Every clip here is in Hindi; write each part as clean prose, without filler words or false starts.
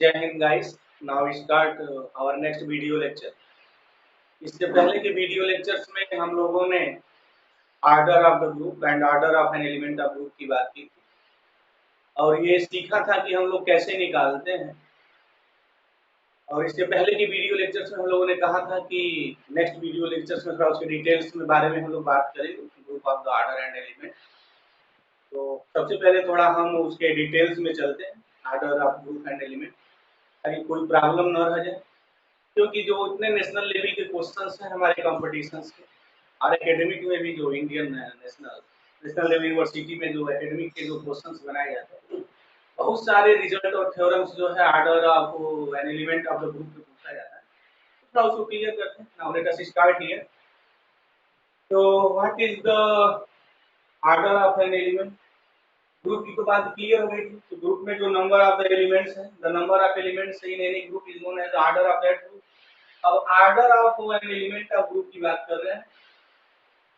जय हिंद guys. Now start our next video lecture. इससे पहले के वीडियो लेक्चर्स में हम लोगों ने order of the group and order of an element of group की बात की थी और ये सीखा था कि हम लोग कैसे निकालते हैं। और इससे पहले के वीडियो लेक्चर्स में हम लोगों ने कहा था कि नेक्स्ट वीडियो लेक्चर्स में थोड़ा उसके डिटेल्स में बारे में हम लोग बात करेंगे, group of the order and element. तो सबसे पहले थोड़ा हम उसके डिटेल्स में चलते हैं, order of group and element, ताकि कोई प्रॉब्लम न रह जाए। क्योंकि जो इतने नेशनल लेवल के क्वेश्चंस हैं हमारे कॉम्पिटिशन्स के और एकेडमिक में भी, जो इंडियन नेशनल लेवल यूनिवर्सिटी में जो एकेडमिक के जो क्वेश्चंस बनाए जाते हैं, बहुत सारे रिजल्ट और थ्योरम्स जो है order of an element of the group में पूछा जाता है। तो उसको क्लियर करते हैं। Now let us start here. तो what is the order of an element? Group की तो बात क्लियर हो गई थी। तो ग्रुप में जो नंबर ऑफ द एलिमेंट्स है, the number of elements in any group is known as order of that group. अब order of an element of group की बात कर रहे हैं।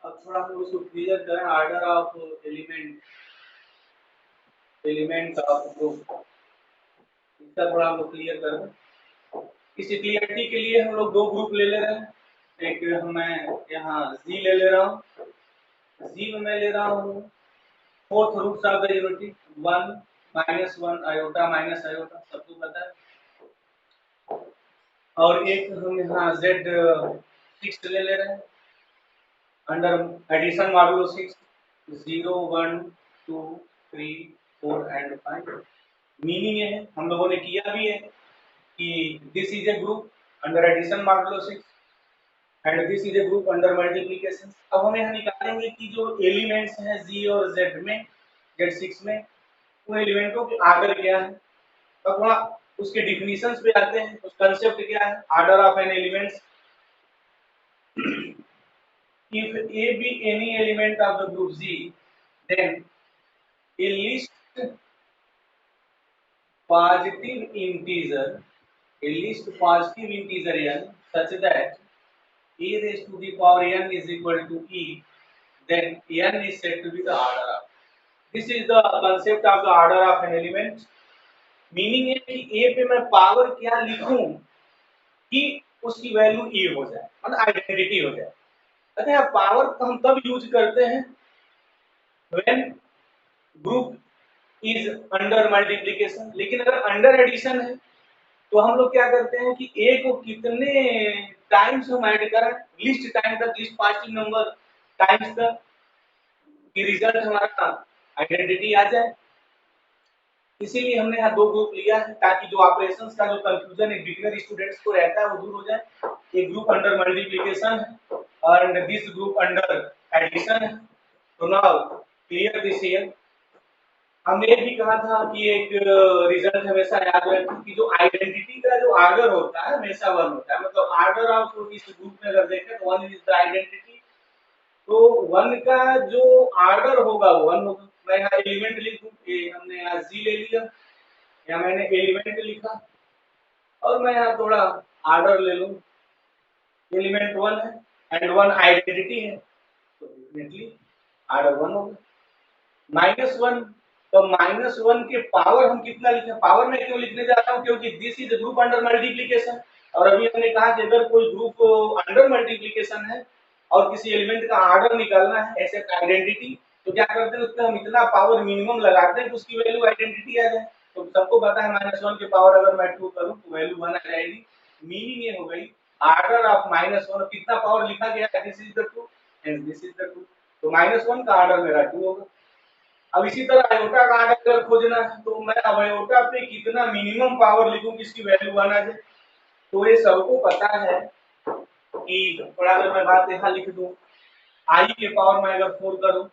अब थोड़ा हम उसको क्लियर करें। Order of element of group, इसका थोड़ा हम लोग क्लियर कर दें। इस क्लियरिटी के लिए हम लोग दो ग्रुप ले रहे हैं। एक मैं यहाँ जी ले रहा हूँ, जी में मैं ले रहा हूँ fourth roots of the unity 1 -1 iota minus iota, सबको पता है। और एक हम यहाँ जेड 6 ले रहे हैं under addition modulo 6 0 1 2 3 4 and 5। Meaning है, हम लोगों ने किया भी है कि this is a group under addition modulo 6 and this is a group under multiplication. अब हम यहाँ निकालेंगे कि जो एलिमेंट्स हैं जी और जेड में, जेड 6 में, उन एलिमेंटों के आर्डर क्या है। तो थोड़ा उसके डिफिनीशंस पे आते हैं। उस कंसेप्ट क्या है order of an elements. If A be any element of the group Z, then a least positive integer n such that a raised to the power n is equal to e, then n is said to be the order of. This is the concept of the order of an element. Meaning है कि a पे मैं पावर क्या लिखूं कि उसकी वैल्यू e हो जाए, मतलब आइडेंटिटी हो जाए। अच्छा, पावर हम तब यूज करते हैं when group is under multiplication. लेकिन अगर अंडर एडिशन है तो हम लोग क्या करते हैं कि ए को कितने टाइम्स हम ऐड करें, लिस्ट टाइम तक, लिस्ट पॉजिटिव नंबर टाइम्स तक, कि रिजल्ट हमारा आइडेंटिटी आ जाए। इसीलिए हमने यहाँ दो ग्रुप लिया है, ताकि जो ऑपरेशंस का जो कंफ्यूजन है बिगिनर स्टूडेंट्स को रहता है वो दूर हो जाए। एक ग्रुप अंडर मल्टीप्लिकेशन है और दिस ग्रुप अंडर एडिशन है। तो नाउ क्लियर दिस हियर। हमने ये भी कहा था कि एक रिजल्ट हमेशा याद रखें कि जो आइडेंटिटी का जो आर्डर होता है हमेशा 1 होता है। मतलब आर्डर ऑफ इस ग्रुप में अगर देखें तो 1 इज द आइडेंटिटी। तो 1 का जो आर्डर होगा वो 1 होगा। मैं यहाँ एलिमेंट लिखूं, हमने यहाँ जी ले लिया, यहाँ मैंने एलिमेंट लिखा और मैं यहाँ थोड़ा आर्डर ले लूं। एलिमेंट 1 है एंड 1 आइडेंटिटी है, तो डेफिनेटली आर्डर 1 होगा। -1, तो -1 के पावर हम कितना लिखें? पावर में क्यों लिखने जा रहा हूँ? क्योंकि this is group under multiplication. और अभी हमने कहा कि अगर कोई ग्रुप अंडर मल्टीप्लिकेशन है और किसी एलिमेंट का आर्डर निकालना है ऐसे आइडेंटिटी, तो क्या करते हैं उसमें हम इतना पावर मिनिमम लगाते हैं कि उसकी वैल्यू आइडेंटिटी आ जाए। तो सबको पता है -1 के पावर अगर मैं 2 करूं तो वैल्यू 1 आ जाएगी। मीनिंग ये हो गई आर्डर ऑफ -1, कितना पावर लिखा गया है, this is the 2 and this is the 2, तो -1 का आर्डर मेरा 2 होगा। अब इसी तरह आयोटा का आर्डर अगर खोजना है तो मैं अब आयोटा पे कितना मिनिमम पावर लिखूं कि इसकी वैल्यू 1 आ जाए। तो ये सबको पता है कि थोड़ा अगर मैं बात यहाँ लिख दूं, आई के पावर में अगर 4 करूं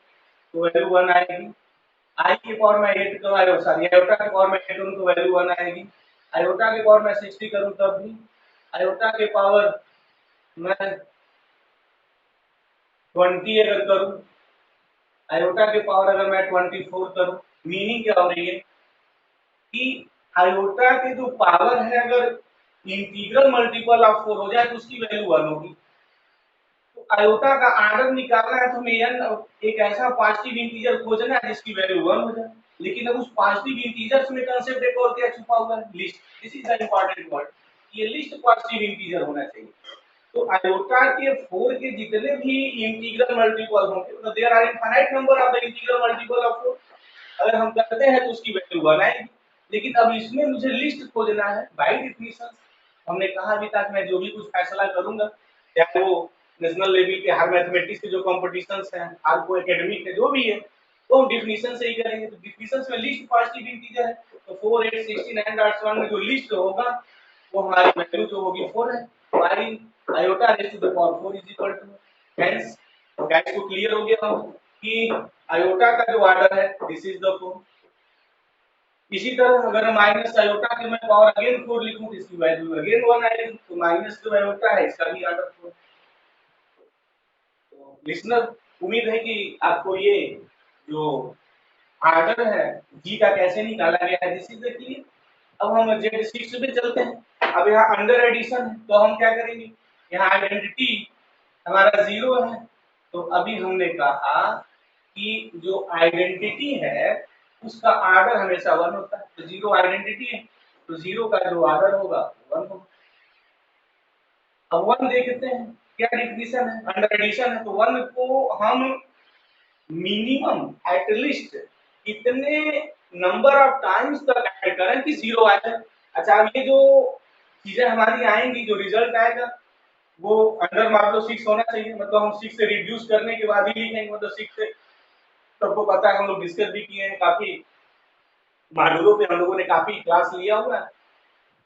तो वैल्यू 1 आएगी। आई के पावर में 8 करूं, सॉरी आयोटा के पावर में 8 करूं तो वैल्यू 1 आएगी। आयोटा के पावर में 60 करूं तब भी। आयोटा के पावर में 20 अगर करूं, आयोटा के पावर अगर मैं 24 करूं, मीनिंग क्या हो रही है कि आयोटा के जो पावर है अगर इंटीग्रल मल्टीपल ऑफ 4 हो जाए तो उसकी वैल्यू 1 होगी। तो आयोटा का आर्डर निकालना है तो हमें n एक ऐसा पॉजिटिव इंटीजर खोजना है जिसकी वैल्यू 1 हो जाए। लेकिन अब उस पॉजिटिव इंटीजर्स में कंसेप्ट एक और क्या छुपा हुआ है, list. This is the important word, ये लिस्ट पॉजिटिव इंटीजर होना चाहिए। तो आयोटा के 4 के जितने भी इंटीग्रल मल्टीपल होंगे, तो there are infinite number of the integral multiple of 4। अगर हम करते हैं तो उसकी वैल्यू 1 आएगी। लेकिन अब इसमें मुझे लिस्ट खोजना है बाय डेफिनेशन। हमने कहा अभी तक मैं जो भी कुछ फैसला करूंगा, चाहे वो नेशनल लेवल के हर मैथमेटिक्स के जो कॉम्पिटिशन्स हैं, हर को एकेडमिक है, जो भी है, तो हम डेफिनेशन से ही करेंगे। तो डेफिनेशन में लिस्ट पॉजिटिव इंटीजर है, तो 4 8 16 एंड 1 में जो लिस्ट होगा वो हमारी वैल्यू जो होगी 4 है। हमारी iota raise to the power 4 is equal to, hence guys को क्लियर हो गया कि आयोटा का जो ऑर्डर है दिस इज द 4। इसी तरह अगर माइनस आयोटा के मैं पावर अगेन 4 लिखूं तो इसकी वैल्यू अगेन 1 आएगी, तो माइनस जो आयोटा है इसका भी ऑर्डर 4। तो लिसनर, उम्मीद है कि आपको ये जो ऑर्डर है जी का कैसे निकाला गया है दिस इज द क्लियर। अब हम Z6 पे चलते हैं। अब यहाँ अंडर एडिशन है, तो हम क्या करेंगे, यहाँ आइडेंटिटी हमारा 0 है, तो अभी हमने कहा कि जो आइडेंटिटी है उसका ऑर्डर हमेशा 1 होता है। तो 0 आइडेंटिटी है, तो 0 का जो ऑर्डर होगा 1 होगा। अब 1 देखते हैं क्या डिफिनीशन है, अंडर एडिशन है, तो 1 को हम मिनिमम एटलीस्ट कितने नंबर ऑफ टाइम्स तक ऐड करें कि 0 आ जाए। अच्छा, अब ये जो चीजें हमारी आएंगी, जो रिजल्ट आएगा वो अंडर मान लो 6 होना चाहिए, मतलब हम 6 से रिड्यूस करने के बाद ही लिखेंगे, मतलब 6 से, सबको पता है, हम लोग डिस्कस भी किए हैं काफी मॉड्यूलों पे, हम लोगों ने काफी क्लास लिया हुआ है,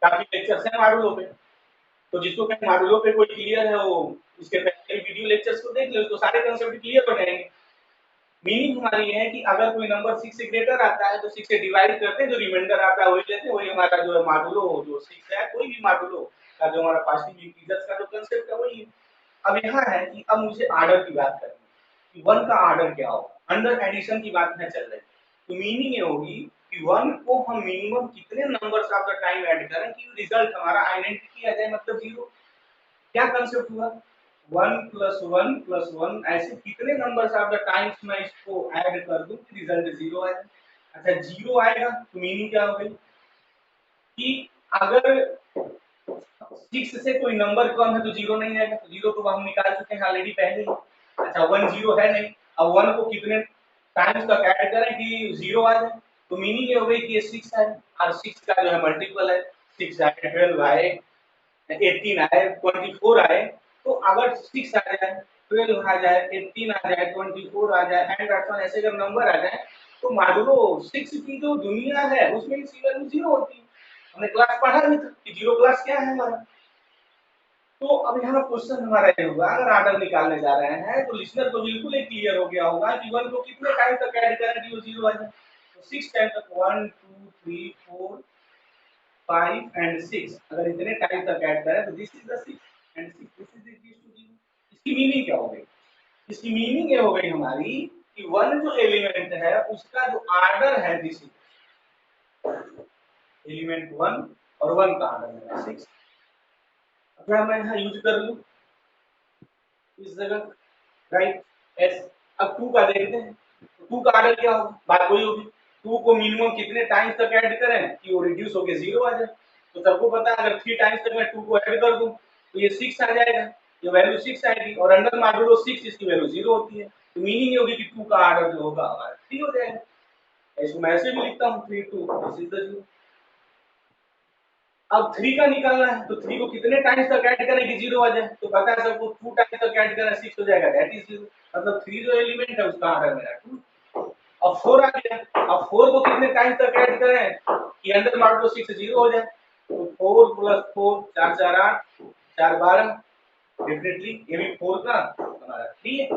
काफी लेक्चर्स हैं मॉड्यूलों पे। तो जिसको कहीं मॉड्यूलों पे कोई क्लियर है वो इसके पहले वीडियो लेक्चर्स को देख ले, तो सारे कांसेप्ट क्लियर हो जाएंगे। मीनिंग हमारी ये है कि अगर कोई नंबर 6 से ग्रेटर आता है तो 6 से डिवाइड करते हैं, जो रिमाइंडर आता है वही लेते हैं, वही हमारा जो है मॉड्यूलो जो 6 है, कोई भी मॉड्यूलो का जो हमारा पॉजिटिव इंटीजर्स का जो कांसेप्ट है वही है। अब यहाँ है कि अब मुझे ऑर्डर की बात करनी है कि 1 का ऑर्डर क्या होगा, अंडर एडिशन की बात है चल रही है। तो मीनिंग ये होगी कि 1 को हम मिनिमम कितने numbers of the time add करें कि रिजल्ट हमारा आइडेंटिटी आ जाए, मतलब 0। क्या कांसेप्ट हुआ, 1 प्लस 1 प्लस 1, ऐसे कितने नंबर्स ऑफ द टाइम्स मैं इसको ऐड कर दूं कि रिजल्ट 0 आए। अच्छा, 0 आएगा तो मीनिंग क्या हो गई कि अगर 6 से कोई नंबर कम है तो 0 नहीं आएगा, तो 0 तो हम निकाल चुके हैं ऑलरेडी पहले ही। अच्छा, 1 0 है नहीं, अब 1 को कितने टाइम्स तक ऐड करें कि 0 आ जाए, तो मीनिंग ये हो गई कि ये 6 है, और 6 का जो है मल्टीपल है, 6 आए, 12 आए, 18 आए, 24 आए। तो अगर 6 आ जाए, 12 आ जाए, 18 आ जाए, 24 आ जाए एंड ऐसे अगर नंबर आ जाए, तो मॉडुलो 6 की जो दुनिया है उसमें इसकी वैल्यू 0 होती है। हमने क्लास पढ़ा भी था कि 0 क्लास क्या है हमारा। तो अब यहाँ क्वेश्चन हमारा ये होगा, अगर ऑर्डर निकालने जा रहे हैं तो लिसनर को बिल्कुल ही क्लियर हो गया होगा कि 1 को कितने टाइम तक ऐड करें कि वो 0 आ जाए। तो 6 टाइम तक 1 2 3 4 5 एंड 6, अगर इतने टाइम तक ऐड करें तो this is the 6 and 6, this is equal to 0। इसकी मीनिंग क्या हो गई, इसकी मीनिंग ये हो गई हमारी कि 1 जो एलिमेंट है उसका जो ऑर्डर है दिस इज एलिमेंट 1, और 1 का ऑर्डर है 6। अगर मैं यहाँ यूज कर लूं इस जगह, राइट, एस। अब 2 का देखते हैं, तो 2 का ऑर्डर क्या होगा, बात वही होगी, 2 को मिनिमम कितने टाइम्स तक ऐड करें कि वो रिड्यूस होके 0 आ जाए। तो सबको पता है अगर 3 टाइम्स तक मैं 2 को ऐड कर दूं तो ये 6 आ जाएगा, ये वैल्यू 6 आएगी, और अंडर मॉड्यूलो 6 इसकी वैल्यू 0 होती है। तो मीनिंग ये होगी कि 2 का ऑर्डर जो होगा हमारा 3 हो जाएगा। इसको मैं ऐसे भी लिखता हूं 3 2 दिस इज द 0। अब 3 का निकालना है, तो 3 को कितने टाइम्स तक ऐड करें कि 0 आ जाए, तो पता है सबको 2 टाइम्स तक ऐड करें 6 हो जाएगा, दैट इज 0। मतलब 3 जो एलिमेंट है उसका ऑर्डर मेरा 2। अब 4 आ गया, अब 4 को कितने टाइम्स तक ऐड करें कि अंडर मॉड्यूलो 6 0 हो जाए, तो 4 प्लस 4 4 4 8 4 12, डेफिनेटली ये भी 4 का हमारा 3 है।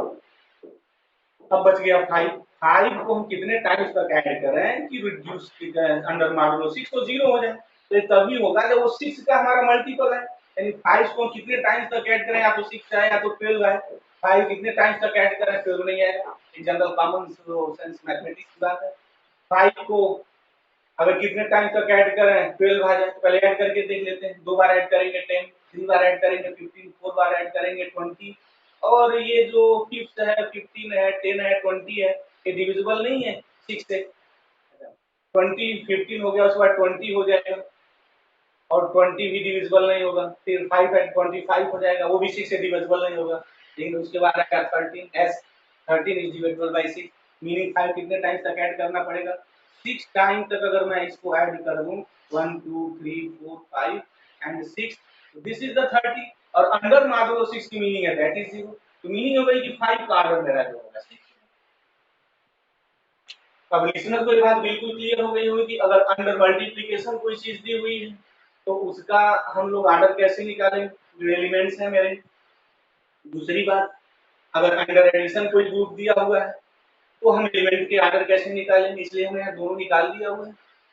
अब बच गया 5। 5 को हम कितने टाइम्स तक ऐड करें कि रिड्यूस अंडर मॉड्यूलो 6 तो 0 हो जाए, तो ये तभी होगा जब वो 6 का हमारा मल्टीपल है, यानी 5 को हम कितने टाइम्स तक ऐड करें, या तो 6 आए या तो 12 आए। 5 कितने टाइम्स तक ऐड करें, 12 नहीं आएगा, एक जनरल कॉमन सेंस मैथमेटिक्स की बात है। 5 को अगर कितने टाइम्स तक ऐड करें 12 आ जाए, तो पहले ऐड करके देख लेते हैं, 2 बार ऐड करेंगे 10, 3 बार ऐड करेंगे 15, 4 बार ऐड करेंगे 20, और ये जो फिफ्थ है 15 है 10 है 20 है, ये डिविजिबल नहीं है 6 से। 20 15 हो गया, उसके बाद 20 हो जाएगा और 20 भी डिविजिबल नहीं होगा, फिर 5 एट 25 हो जाएगा, वो भी 6 से डिविजिबल नहीं होगा। लेकिन उसके बाद आएगा 13 S 13 is divisible by 6, meaning 5 कितने टाइम्स तक ऐड करना पड़ेगा, 6 टाइम तक अगर मैं इसको ऐड कर दूं 1 2 3 4 5 एंड 6, दिस इज द 30 और अंडर मार दो 6 की मीनिंग है दैट इज 0, तो मीनिंग हो गई कि 5 का ऑर्डर मेरा जो होगा 6। अब लिसनर को ये बात बिल्कुल क्लियर हो गई होगी कि अगर अंडर मल्टीप्लिकेशन कोई चीज दी हुई है तो उसका हम लोग ऑर्डर कैसे निकालें, जो एलिमेंट्स हैं मेरे। दूसरी बात, अगर अंडर एडिशन कोई ग्रुप दिया हुआ है तो हम एलिमेंट के ऑर्डर कैसे निकालेंगे, इसलिए हमने यहाँ दोनों निकाल दिया हुआ है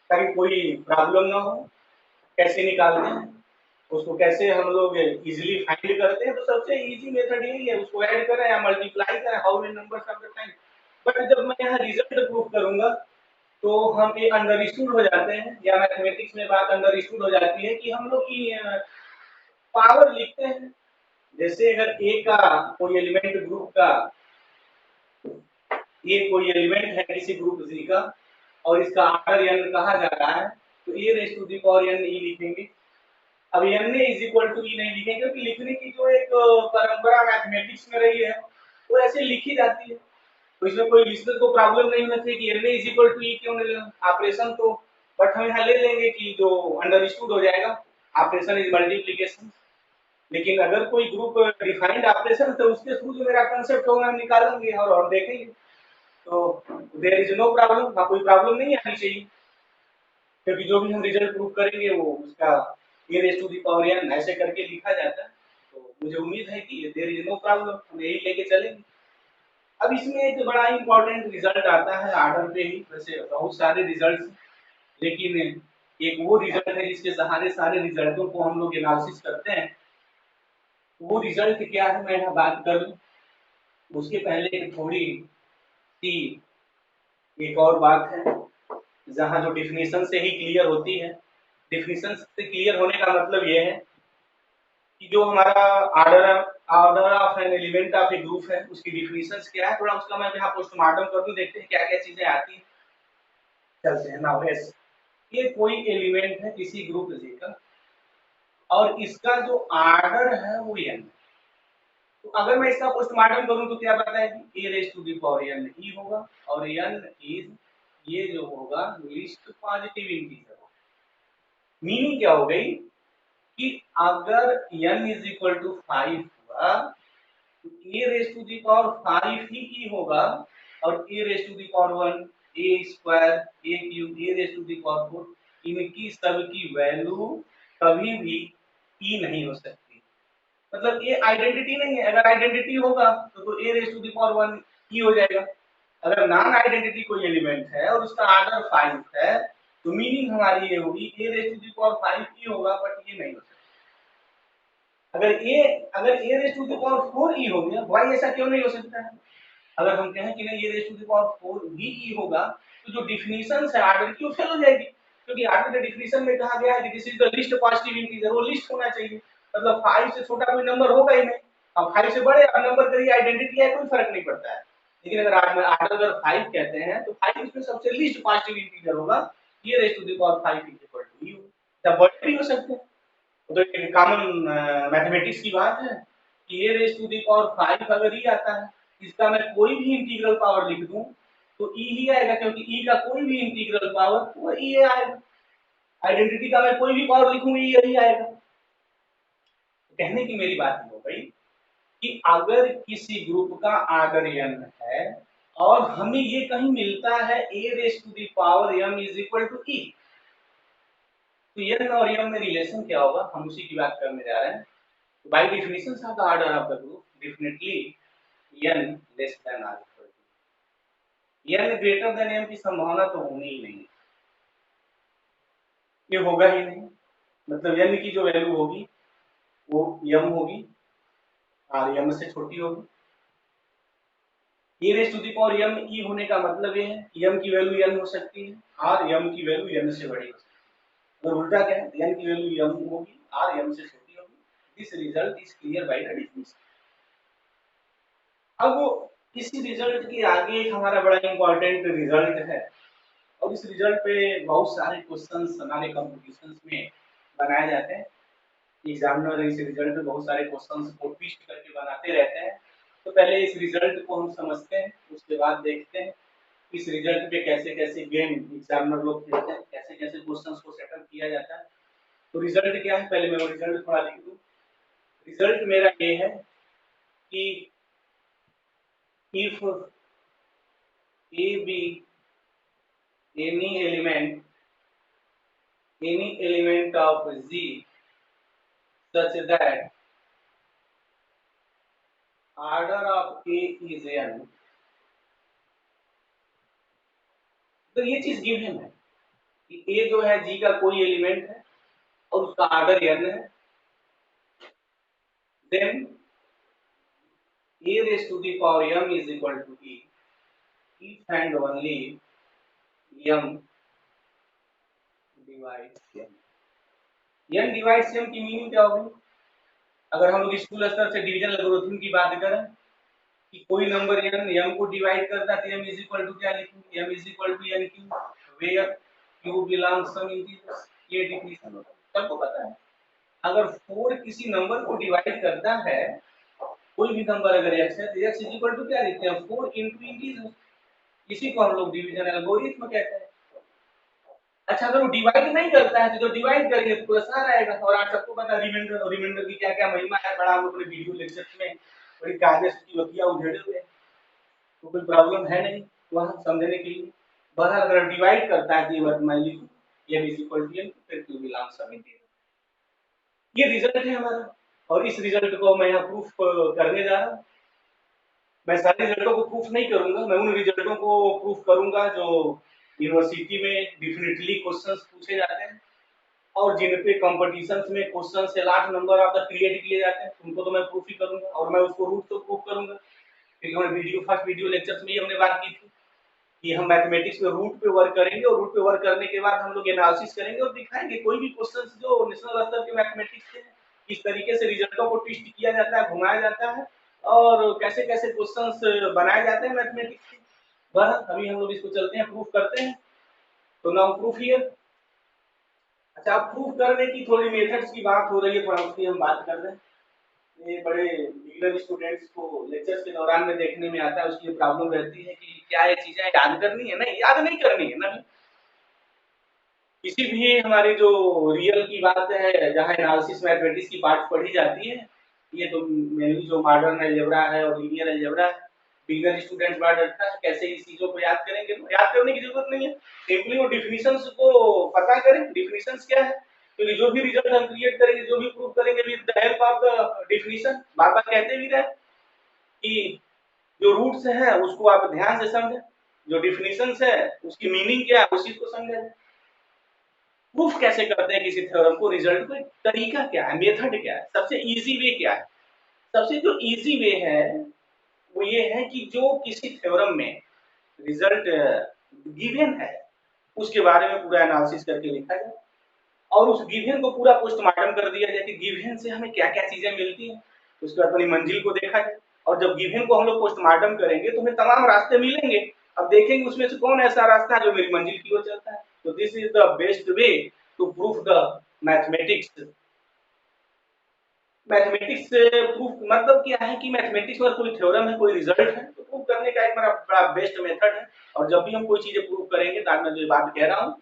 ताकि कोई प्रॉब्लम ना हो। कैसे निकालते हैं उसको, कैसे हम लोग इजीली फाइंड करते हैं, तो सबसे इजी मेथड यही है, उसको ऐड करें या मल्टीप्लाई करें, how many numbers of the time. But जब मैं यहाँ रिजल्ट प्रूफ करूंगा तो हम ये अंडरस्टूड हो जाते हैं, या मैथमेटिक्स में बात अंडरस्टूड हो जाती है कि हम लोग की पावर लिखते हैं। जैसे अगर ए का कोई एलिमेंट ग्रुप का, ये कोई एलिमेंट है किसी ग्रुप जी का और इसका ऑर्डर n कहा जा रहा है, तो a raise to the power n e लिखेंगे। अब n is equal to e नहीं लिखेंगे क्योंकि लिखने की जो एक परंपरा मैथमेटिक्स में रही है वो ऐसे लिखी जाती है, तो इसमें कोई लिसनर को प्रॉब्लम नहीं होना चाहिए कि n इज इक्वल टू ई क्यों नहीं लेना ऑपरेशन, तो बट हम यहाँ ले लेंगे कि जो अंडरस्टूड हो जाएगा ऑपरेशन इज मल्टीप्लिकेशन। लेकिन अगर कोई ग्रुप डिफाइंड ऑपरेशन तो उसके थ्रू जो मेरा कांसेप्ट होगा हम निकालेंगे और देखेंगे, तो देयर इज नो प्रॉब्लम, कोई प्रॉब्लम नहीं आनी चाहिए क्योंकि जो भी हम रिजल्ट प्रूव करेंगे वो उसका a raise to the power n ऐसे करके लिखा जाता है। तो मुझे उम्मीद है कि देयर इज नो प्रॉब्लम, हम यही लेके चलेंगे। अब इसमें एक बड़ा इंपॉर्टेंट रिजल्ट आता है आर्डर पे ही, वैसे बहुत सारे रिजल्ट्स, लेकिन एक वो रिजल्ट है जिसके सहारे सारे रिजल्टों को हम लोग एनालिसिस करते हैं। वो रिजल्ट क्या है मैं यहाँ बात कर लूँ, उसके पहले एक थोड़ी सी एक और बात है जहाँ जो डिफिनीशन से ही क्लियर होती है। डिफिनीशन से क्लियर होने का मतलब ये है कि जो हमारा order order of an element of A group है उसकी डिफिनीशंस क्या है, थोड़ा उसका मैं यहाँ पोस्टमार्टम कर दूं, देखते हैं क्या क्या चीजें आती हैं। चलते हैं नाउ एस, ये कोई एलिमेंट है किसी ग्रुप जी का और इसका जो ऑर्डर है वो n, तो अगर मैं इसका पोस्टमार्टम करूं तो क्या पता है कि a raise to the power n e होगा और n इज ये जो होगा लिस्ट पॉजिटिव इंटीजर। मीनिंग क्या हो गई कि अगर n इज इक्वल टू 5 हुआ तो a raise to the power 5 ही e होगा और a raise to the power 1 a square a cube a raise to the power 4, इनकी सबकी वैल्यू कभी भी e नहीं हो सकती। मतलब ये आइडेंटिटी नहीं है, अगर आइडेंटिटी होगा तो a raise to the power 1 e हो जाएगा। अगर नॉन आइडेंटिटी कोई एलिमेंट है और उसका ऑर्डर 5 है तो मीनिंग हमारी ये होगी a raise to the power 5 e होगा बट ये नहीं हो सकता। अगर a raise to the power 4 e हो गया, why ऐसा क्यों नहीं हो सकता है? अगर हम कहें कि नहीं a raise to the power 4 भी e होगा तो जो डिफिनीशन है ऑर्डर की वो फेल हो जाएगी, क्योंकि ऑर्डर के डिफिनीशन में कहा गया है कि this is the list positive integer, वो लिस्ट होना चाहिए, मतलब 5 से छोटा कोई नंबर होगा ही नहीं। अब 5 से बड़े नंबर करिए आइडेंटिटी है कोई फर्क नहीं पड़ता है, लेकिन अगर ऑर्डर अगर 5 कहते हैं तो 5 इसमें सबसे लिस्ट पॉजिटिव इंटीजर होगा, a raise to the power 5 equal to e, तब बड़े भी हो सकते हैं। तो एक कॉमन मैथमेटिक्स की बात है कि a raise to the power 5 अगर e आता है, इसका मैं कोई भी इंटीग्रल पावर लिख दूं तो e ही आएगा, क्योंकि e का कोई भी इंटीग्रल पावर वो e आएगा। आइडेंटिटी का मैं कोई भी पावर लिखूं e यही आएगा। कहने की मेरी बात हो गई कि अगर किसी ग्रुप का ऑर्डर n है और हमें ये कहीं मिलता है a raise to the power m is equal to e, तो n और m में रिलेशन क्या होगा हम उसी की बात करने जा रहे हैं। By definition of the order of the group, definitely n less than or equal to n greater than m की संभावना तो होनी ही नहीं, ये होगा ही नहीं। मतलब n की जो वैल्यू होगी वो m होगी और m से छोटी होगी। e raise to the power m e होने का मतलब ये है कि m की वैल्यू n हो सकती है और m की वैल्यू n से बड़ी हो सकती है। और उल्टा क्या है, n की वैल्यू m होगी और m से छोटी होगी। This result is clear by the definition. अब इसी रिजल्ट के आगे एक हमारा बड़ा इंपॉर्टेंट रिजल्ट है और इस रिजल्ट पे बहुत सारे क्वेश्चंस हमारे कंपटीशंस में बनाए जाते हैं। एग्जामिनर इस रिजल्ट पे बहुत सारे क्वेश्चंस को ट्विस्ट करके बनाते रहते हैं। तो पहले इस रिजल्ट को हम समझते हैं, उसके बाद देखते हैं इस रिजल्ट पे कैसे कैसे गेम एग्जामिनर लोग खेलते हैं, कैसे कैसे क्वेश्चंस को सेटअप किया जाता है। तो रिजल्ट क्या है, पहले मैं रिजल्ट थोड़ा लिख दूं। रिजल्ट मेरा ये है कि if a be any element of Z such that order of A is n, तो ये चीज गिवन है कि A जो है G का कोई एलिमेंट है और उसका ऑर्डर n है, then A raised to the power m is equal to E if and only m divides m. m divides m की मीनिंग क्या होगी? अगर हम लोग स्कूल स्तर से डिवीजन एल्गोरिथम की बात करें कि कोई नंबर m को डिवाइड करता है तो m इज इक्वल टू क्या लिखूं, m is equal to n q where q belongs some integers. ये डेफिनेशन होता है, सबको पता है। अगर 4 किसी नंबर को डिवाइड करता है, कोई भी नंबर अगर x है तो x इज इक्वल टू क्या लिखते हैं, 4 इनटू इंटीजर। इसी को हम लोग डिवीजन एल्गोरिथम कहते हैं। अच्छा, अगर वो डिवाइड नहीं करता है तो जो डिवाइड करेंगे तो प्लस आ रहेगा। और आप सबको पता है रिमाइंडर की क्या क्या महिमा है, बड़ा हम अपने वीडियो लेक्चर में बड़ी कागज की बतिया उधेड़े हुए हैं, तो कोई प्रॉब्लम है नहीं वहां समझने के लिए। बस अगर डिवाइड करता है तो ये बात मैं लिखूं m is equal to n फिर q बिलोंग्स सम इंटीजर। ये रिजल्ट है हमारा और इस रिजल्ट को मैं यहाँ प्रूफ करने जा रहा हूँ। मैं सारे रिजल्टों को प्रूफ नहीं करूंगा, मैं उन रिजल्टों को प्रूफ करूंगा जो यूनिवर्सिटी में डेफिनेटली क्वेश्चंस पूछे जाते हैं और जिन पे कंपटीशंस में क्वेश्चन से lakh number of the create किए जाते हैं, उनको तो मैं प्रूफ ही करूंगा और मैं उसको रूट तो प्रूफ करूंगा। क्योंकि हमने फर्स्ट वीडियो लेक्चर्स में ही हमने बात की थी कि हम मैथमेटिक्स में रूट पे वर्क करेंगे और रूट पे वर्क करने के बाद हम लोग एनालिसिस करेंगे और दिखाएंगे कोई भी क्वेश्चंस जो नेशनल स्तर के मैथमेटिक्स के किस तरीके से रिजल्टों को ट्विस्ट किया जाता है, घुमाया जाता है और कैसे कैसे क्वेश्चंस बनाए जाते हैं मैथमेटिक्स के। बस अभी हम लोग इसको चलते हैं, प्रूफ करते हैं। तो नाउ प्रूफ हियर। अच्छा, अब प्रूफ करने की थोड़ी मेथड्स की बात हो रही है, थोड़ा उसकी हम बात कर रहे हैं। ये बड़े बिगिनर स्टूडेंट्स को लेक्चर्स के दौरान में देखने में आता है, उसकी प्रॉब्लम रहती है कि क्या ये चीजें याद करनी है। नहीं, याद नहीं करनी है ना। किसी भी हमारी जो रियल की बात है, जहाँ एनालिसिस मैथमेटिक्स की पार्ट पढ़ी जाती है, ये तो मेनली जो मॉडर्न अलजेब्रा है और लीनियर अलजेब्रा है, बिगिनर स्टूडेंट्स बड़ा डरता है कैसे इस चीजों को याद करेंगे। तो याद करने की जरूरत नहीं है, सिंपली वो डिफिनीशंस को पता करें। डिफिनीशंस क्या है, क्योंकि जो भी रिजल्ट हम क्रिएट करेंगे, जो भी प्रूव करेंगे with the help of the definition, बार बार कहते भी रहे कि जो रूट्स है उसको आप ध्यान से समझें, जो डिफिनीशंस है उसकी मीनिंग क्या है उसी को समझें। प्रूफ कैसे करते हैं किसी थ्योरम को, रिजल्ट को, तरीका क्या है, मेथड क्या है, सबसे इजी वे क्या है। सबसे जो इजी वे है वो ये है कि जो किसी थ्योरम में रिजल्ट गिवन है उसके बारे में पूरा एनालिसिस करके लिखा जाए और उस गिवन को पूरा पोस्टमार्टम कर दिया जाए कि गिवन से हमें क्या क्या चीजें मिलती हैं। उसके बाद अपनी मंजिल को देखा जाए और जब गिवन को हम लोग पोस्टमार्टम करेंगे तो हमें तमाम रास्ते मिलेंगे। अब देखेंगे उसमें से कौन ऐसा रास्ता है जो मेरी मंजिल की ओर चलता है। तो this is the best way to proof the mathematics. Mathematics से प्रूफ मतलब क्या है कि मैथमेटिक्स में कोई थ्योरम है, कोई रिजल्ट है, तो प्रूफ करने का एक बड़ा बेस्ट मेथड है। और जब भी हम कोई चीजें प्रूफ करेंगे तो आज मैं जो बात कह रहा हूँ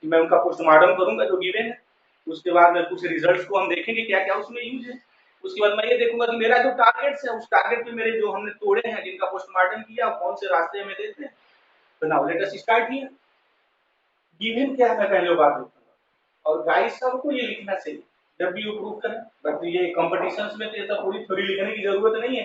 कि मैं उनका पोस्टमार्टम करूंगा जो गिवन है, उसके बाद में कुछ रिजल्ट्स को हम देखेंगे क्या क्या उसमें यूज है। उसके बाद मैं ये देखूंगा कि मेरा जो टारगेट्स है उस टारगेट पे मेरे जो हमने तोड़े हैं, जिनका पोस्टमार्टम किया, कौन से रास्ते हमें देते हैं। तो now let us start here. Given क्या है मैं पहले बात लिखूंगा और गाइस सबको ये लिखना चाहिए जब भी वो प्रूफ करें। बट ये कंपटीशंस में तो ये सब पूरी थ्योरी लिखने की जरूरत नहीं है,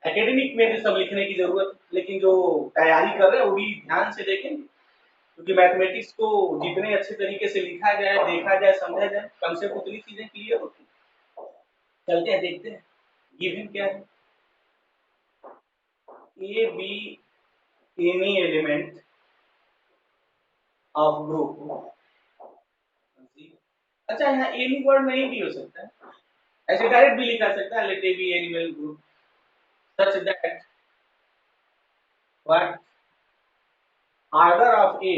एकेडमिक में तो सब लिखने की जरूरत है, लेकिन जो तैयारी कर रहे हैं वो भी ध्यान से देखें, क्योंकि मैथमेटिक्स को जितने अच्छे तरीके से लिखा जाए, देखा जाए, समझा जाए, कंसेप्ट उतनी चीजें क्लियर होती हैं। चलते हैं देखते हैं गिवन क्या है। A be any element of group. अच्छा, यहाँ एनी वर्ड नहीं भी हो सकता है, ऐसे डायरेक्ट भी लिखा सकता है, लेट ए बी एनिमल group such that what order of a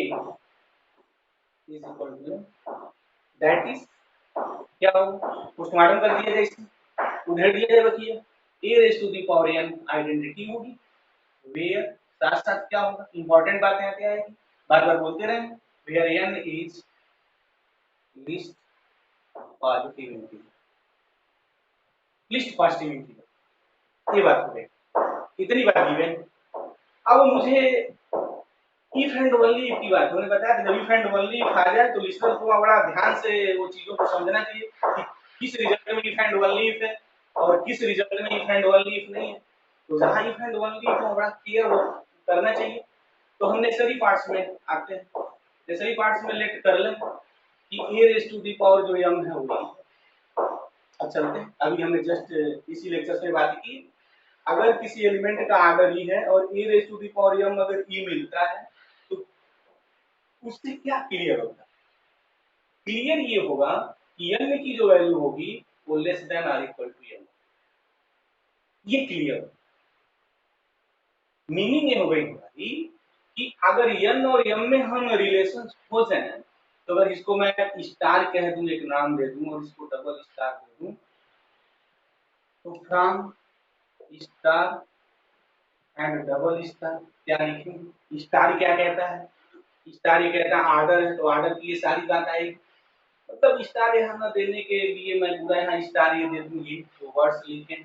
is equal to that is क्या होगा, पोस्टमार्टम कर दिया जाए, इसको उधेड़ दिया जाए, बचिए a raise to the power n identity होगी, वेयर साथ साथ क्या होगा, इंपॉर्टेंट बात यहाँ पे आएगी, बार बार बोलते रहे, where n is least positive integer, least positive integer, ये बात हो गई, इतनी बात की गई। अब मुझे इफ एंड ओनली इफ की बात उन्होंने बताया कि जब इफ एंड ओनली इफ आ जाए तो लिस्टर को बड़ा ध्यान से वो चीजों को समझना चाहिए कि किस रिजल्ट में इफ एंड ओनली इफ है और किस रिजल्ट में इफ एंड ओनली इफ नहीं है। तो जहां इफ एंड ओनली इफ बड़ा क्लियर हो करना चाहिए। तो हम नेसेसरी पार्ट्स में आते हैं, नेसेसरी पार्ट्स में लेट कर लें कि ए रेज टू दी पावर जो m है वो। अब चलते हैं, अभी हमने जस्ट इसी लेक्चर में बात की, अगर किसी एलिमेंट का ऑर्डर ई है और a raise to the power m अगर ई मिलता है तो उससे क्या क्लियर होगा, क्लियर ये होगा कि n की जो वैल्यू होगी वो less than or equal to m, ये क्लियर। मीनिंग ये हो गई हमारी कि अगर n और m में हम रिलेशन हो जाए तो अगर इसको मैं स्टार कह दूं, एक नाम दे दूं और इसको डबल स्टार दे दूं, तो from star and double star क्या लिखेंगे, स्टार क्या कहता है, स्टार ये कहता है ऑर्डर है, तो ऑर्डर की ये सारी बात आएगी, मतलब स्टार यहाँ न देने के लिए मैं पूरा यहाँ स्टार ये दे दूं, ये तो वर्ड्स लिखें,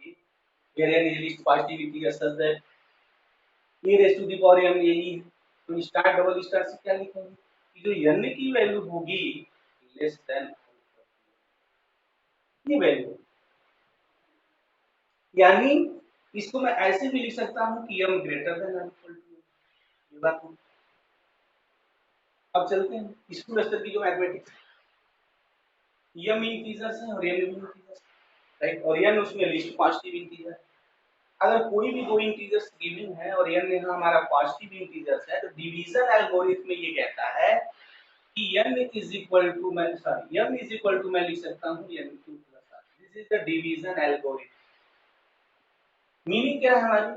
ये वेरिएबल इज लिस्ट पॉजिटिविटी का सच है, ये raise to the power m यही है, तो स्टार डबल स्टार से क्या लिखेंगे कि जो n की वैल्यू होगी लेस देन ये वैल्यू, यानी इसको मैं ऐसे भी लिख सकता हूं कि m greater than equal to, ये बात है। अब चलते हैं स्कूल स्तर की जो मैथमेटिक्स, m इंटीजर्स है और n भी इंटीजर्स, राइट, और n उसमें लिस्ट पॉजिटिव इंटीजर, अगर कोई भी दो इंटीजर्स गिवन है और n यहाँ हमारा पॉजिटिव इंटीजर्स है तो डिवीजन एल्गोरिथम में ये कहता है कि n इज इक्वल टू, मैं sorry m is equal to मैं लिख सकता हूँ n q plus r, this is the division algorithm. Meaning क्या है हमारी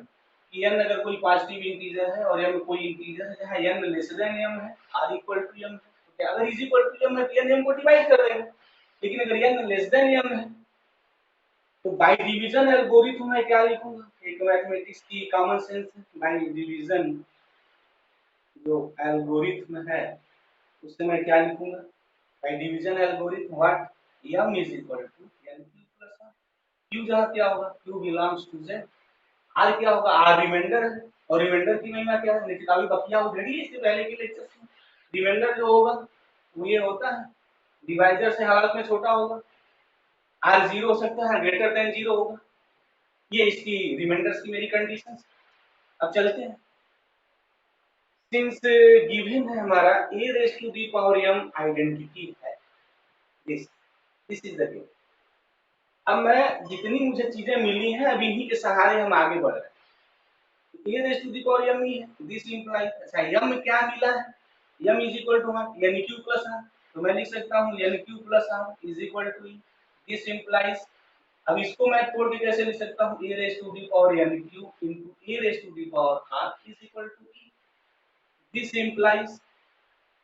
कि n अगर कोई पॉजिटिव इंटीजर है और m कोई इंटीजर है जहाँ n लेस देन m है, r इक्वल टू m है, तो क्या अगर इज इक्वल टू m है तो n m को डिवाइड कर देगा, लेकिन अगर n लेस देन m है तो बाय डिवीजन एल्गोरिथम मैं क्या लिखूंगा, एक मैथमेटिक्स की कॉमन सेंस है, बाय डिवीजन जो एल्गोरिथम है उससे मैं क्या लिखूंगा, by division algorithm what m is equal to n q plus r, q जहां क्या होगा q belongs to z, r क्या होगा r रिमाइंडर है, और रिमाइंडर की महिमा क्या है, निकाली बकिया उधेड़ी है इससे पहले के लेक्चर में, रिमाइंडर जो होगा वो ये होता है डिवाइजर से हालत में छोटा होगा, r जीरो हो सकता है ग्रेटर देन जीरो होगा, ये इसकी रिमाइंडर्स की मेरी कंडीशन। अब चलते हैं, सिंस गिवन है हमारा a raise to the power m identity है, this this is the given. अब मैं जितनी मुझे चीजें मिली हैं अभी इन्हीं के सहारे हम आगे बढ़ रहे हैं, a raise to the power m ही है, दिस इंप्लाइज, अच्छा m क्या मिला है, m is equal to n q plus r, तो मैं लिख सकता हूं n q plus r is equal to this implies, अब इसको मैं तोड़ के कैसे लिख सकता हूँ a raise to the power n q into a raise to the power r is equal to e, this implies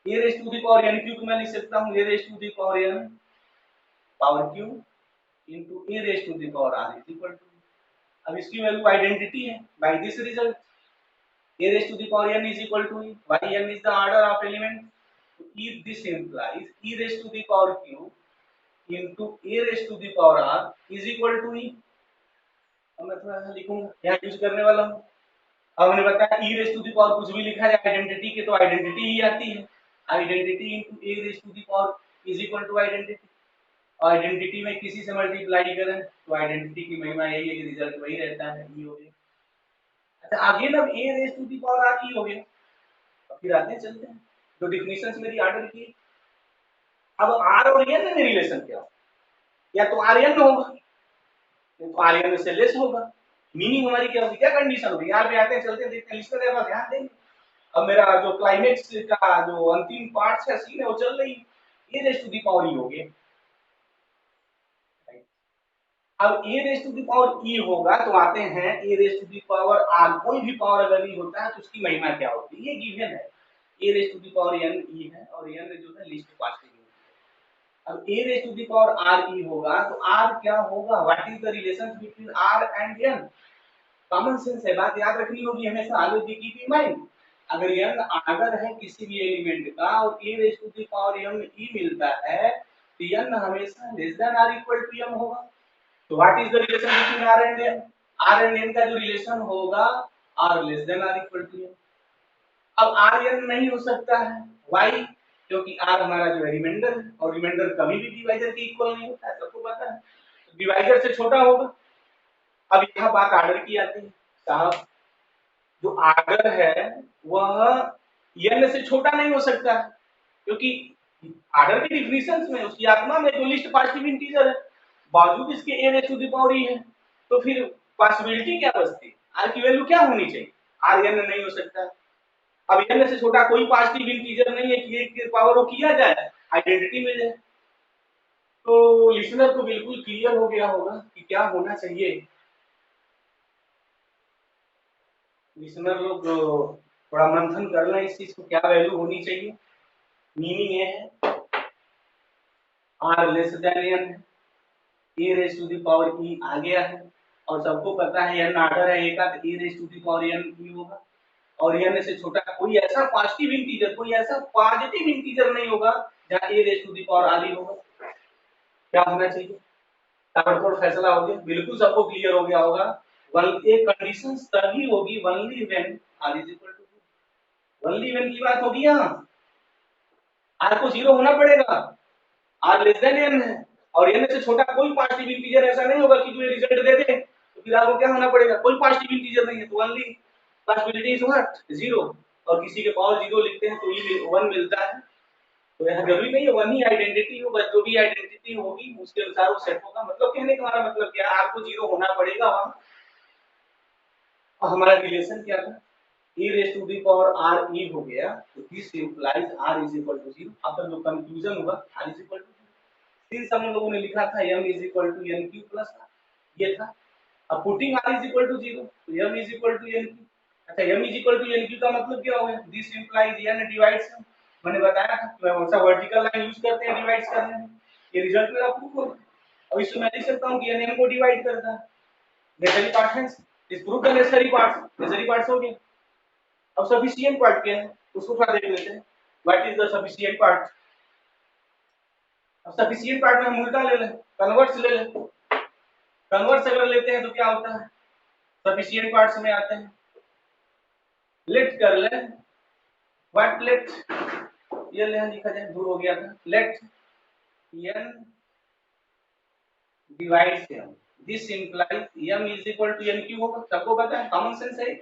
a raise to the power n q को मैं लिख सकता हूँ a raise to the power n power q into a raise to the power r is equal to, अब इसकी वैल्यू आइडेंटिटी है by this result a raised to the power n is equal to e, why n is the order of element, so e this implies e raised to the power q into a raised to the power r is equal to e। अब मैं थोड़ा सा लिखूंगा, यहाँ यूज करने वाला हूँ, अब मैंने बताया e raised to the power कुछ भी लिखा जाए आइडेंटिटी के तो आइडेंटिटी ही आती है, identity into a raised to the power is equal to identity, identity में किसी से मल्टीप्लाई करें तो आइडेंटिटी की महिमा यही है कि रिजल्ट वही रहता है, e हो गया। अच्छा आगे अब a raise to the power r e हो गया, अब फिर आते हैं चलते हैं जो डिफिनेशंस मेरी ऑर्डर की, अब r और n में रिलेशन क्या हो, या तो rn होगा नहीं तो rn से लेस होगा, मीनिंग हमारी क्या होगी, क्या कंडीशन होगी, यहाँ पे आते हैं चलते हैं देखते हैं, लिस्ट पर ध्यान देंगे। अब मेरा जो क्लाइमेक्स का जो अंतिम पार्ट है सीन है वो चल रही है, a raise to the power e हो गया, अब a raise to the power e होगा तो आते हैं a raise to the power r, कोई भी पावर अगर e होता है तो उसकी महिमा क्या होती है, ये गिवन है, a raise to the power n e है और एन जो है लिस्ट पॉजिटिव। अब a raise to the power r e होगा तो आर क्या होगा, what is the relation between r and n. Common sense है, बात याद रखनी होगी हमेशा, ऑलवेज कीप इन माइंड। अगर एन आर्डर है किसी भी एलिमेंट का और a raise to the power m e मिलता है तो एन हमेशा less than or equal to m होगा। तो what is the relation between r and n, r and n का जो रिलेशन होगा r less than or equal to m. अब आर एन नहीं हो सकता है, व्हाई, क्योंकि आर हमारा जो है रिमाइंडर है और रिमाइंडर कभी भी डिवाइजर के इक्वल नहीं होता है, सबको पता है, तो डिवाइजर से छोटा होगा। अब यहाँ बात आर्डर की आती है साहब, जो आर्डर है वह एन से छोटा नहीं हो सकता है, क्योंकि आर्डर की डिफिनेशन में उसकी आत्मा में जो लिस्ट पॉजिटिव इंटीजर है, बावजूद इसके ए रेज़ टू द पावर ई है, तो फिर पॉसिबिलिटी क्या बचती है, आर की वैल्यू क्या होनी चाहिए, आर एन नहीं हो सकता है। अब एन से छोटा कोई पॉजिटिव इंटीजर नहीं है कि एक पावर वो किया जाए, आइडेंटिटी मिल जाए। तो लिसनर को बिल्कुल क्लियर हो गया होगा कि क्या होना चाहिए। लिसनर लोग थोड़ा मंथन कर लें इस चीज को, क्या वैल्यू होनी चाहिए। मीनिंग ये है r less than n, a raise to the power e आ गया है और सबको पता है एन आर्डर है ए का, तो a raise to the power n e होगा और एन से छोटा कोई ऐसा पॉजिटिव इंटीजर, कोई ऐसा पॉजिटिव इंटीजर नहीं होगा जहां a raise to the power r e होगा। क्या होना चाहिए, ताबड़तोड़ फैसला हो गया, बिल्कुल सबको क्लियर हो गया होगा। एक कंडीशन तभी होगी only when r is equal to, only when की बात होगी यहाँ, आर को जीरो होना पड़ेगा, आर लेस देन एन है और एन से छोटा कोई पॉजिटिव इंटीजर ऐसा नहीं होगा कि जो ये रिजल्ट दे दे, तो फिर आपको क्या होना पड़ेगा, कोई पॉजिटिव इंटीजर नहीं है, तो only possibility is what, zero. और किसी के पावर जीरो लिखते हैं तो ये वन मिलता है, तो यहाँ जरूरी नहीं है वन ही आइडेंटिटी हो, बस जो भी आइडेंटिटी होगी उसके अनुसार वो सेट होगा। मतलब कहने का हमारा मतलब क्या है, आपको जीरो होना पड़ेगा वहां। और हमारा रिलेशन क्या था, e raise to the power r e हो गया, तो this implies r is equal to 0। अब तक जो कंक्लूजन हुआ r is equal to 0, since हम लोगों ने लिखा था m is equal to n q plus r, ये था। अब putting r is equal to 0 तो m is equal to n q। अच्छा m is equal to n q का मतलब क्या हो गया, this implies n divides m, मैंने बताया था मैं कौन सा वर्टिकल लाइन यूज करते हैं डिवाइड्स करने में, ये रिजल्ट मेरा प्रूफ हो गया। अब इसमें मैं लिख सकता हूं कि n m को डिवाइड करता है, नेसेसरी पार्ट है, इस प्रूफ का नेसेसरी पार्ट्स हो गए। अब सफिशिएंट पार्ट क्या है उसको थोड़ा देख लेते हैं, what is the sufficient part. अब सफिशिएंट पार्ट में हम उल्टा ले लें, कन्वर्स ले लें, कन्वर्स अगर लेते हैं तो क्या होता है, सफिशिएंट पार्ट्स में आते हैं, लेट कर लें, व्हाट लेट, ये ले लिखा जाए, दूर हो गया था, let n divides m, this implies m is equal to n q होगा, सबको पता है, कॉमन सेंस है।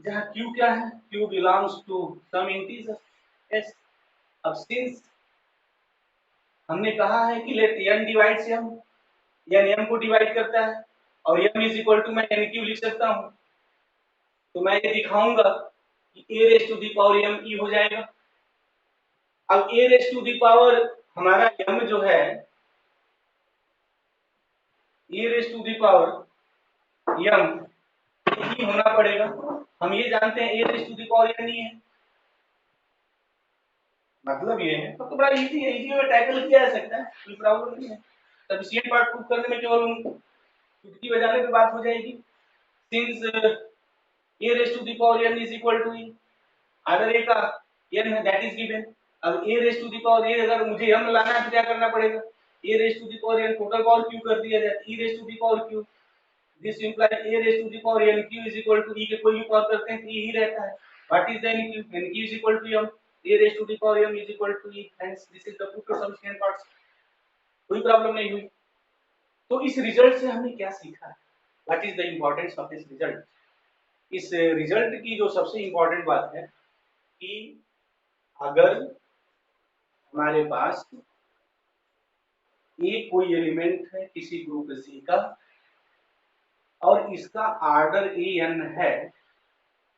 जहां q क्या है, q belongs to some integer s। अब सिंस हमने कहा है कि let n divides m, n m को डिवाइड करता है और m इज इक्वल टू मैं n क्यू लिख सकता हूं, तो मैं ये दिखाऊंगा कि a raise to the power m e हो जाएगा। अब a raise to the power हमारा m जो है, a raise to the power m e होना पड़ेगा, हम ये जानते हैं a raise to the power n e है, मतलब ये है तो बड़ा इजी है, इजी में टैकल किया जा सकता है, कोई प्रॉब्लम नहीं है। सफिशिएंट पार्ट प्रूव करने में केवल चुटकी बजाने पे बात हो जाएगी। Since a raise to the power n is equal to e, अगर a का n है दैट इज गिवन। अब a raise to the power a अगर मुझे m लाना है तो क्या करना पड़ेगा, a raise to the power n total power q कर दिया जाए, e raise to the power q, this implies a raise to the power n q is equal to e के कोई भी पावर करते हैं तो e ही रहता है, what is the n q is equal to m, a raise to the power m is equal to e, hence this is the proof of sufficient parts. कोई प्रॉब्लम नहीं हुई। तो इस रिजल्ट से हमने क्या सीखा, what is the importance of this result. इस रिजल्ट की जो सबसे इंपॉर्टेंट बात है कि अगर हमारे पास एक कोई एलिमेंट है किसी ग्रुप C का और इसका ऑर्डर an है,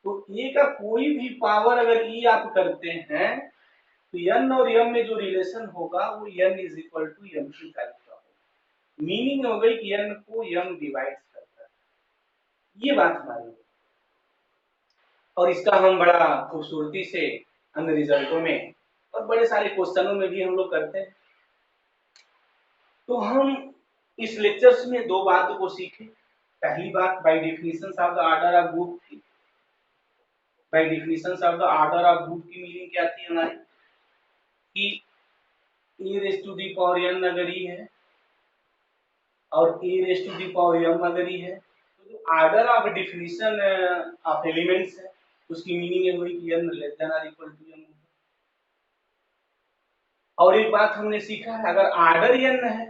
तो a का कोई भी पावर अगर e आप करते हैं तो n और m में जो रिलेशन होगा वो n is equal to m की टाइप का होगा। मीनिंग हो गई कि n को m डिवाइड करता है, ये बात हमारी। और इसका हम बड़ा खूबसूरती से अन्य रिजल्टों में और बड़े सारे क्वेश्चनों में भी हम लोग करते हैं। तो हम इस लेक्चर्स में दो बातों को सीखे। पहली बात, by definition of the order of group की, by definition of the order of group की मीनिंग क्या थी हमारी कि e raise to the power n अगर e है और e raise to the power m अगर e है, तो जो order of definition of elements है उसकी मीनिंग ये हुई कि n लेस देन और इक्वल टू m। और एक बात हमने सीखा है, अगर ऑर्डर n है,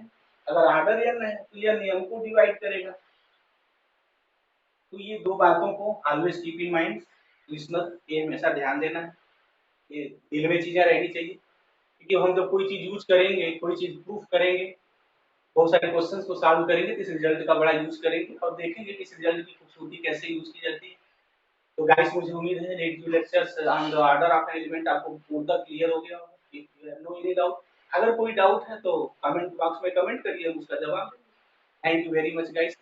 अगर ऑर्डर n है तो यह नियम को डिवाइड करेगा। तो ये दो बातों को always keep in mind listener, ये हमेशा ध्यान देना है, ये दिल में चीजें रहनी चाहिए। क्योंकि हम जब कोई चीज यूज करेंगे, कोई चीज प्रूफ करेंगे, बहुत सारे क्वेश्चंस को सॉल्व करेंगे तो इस रिजल्ट का बड़ा यूज करेंगे और देखेंगे कि इस रिजल्ट की खूबसूरती कैसे यूज की जाती है। तो गाइस मुझे उम्मीद है negative lectures on the order of element आपको पूर्णतः क्लियर हो गया होगा। If you have no any doubt, अगर कोई डाउट है तो कमेंट बॉक्स में कमेंट करिए, हम उसका जवाब देंगे। Thank you very much guys.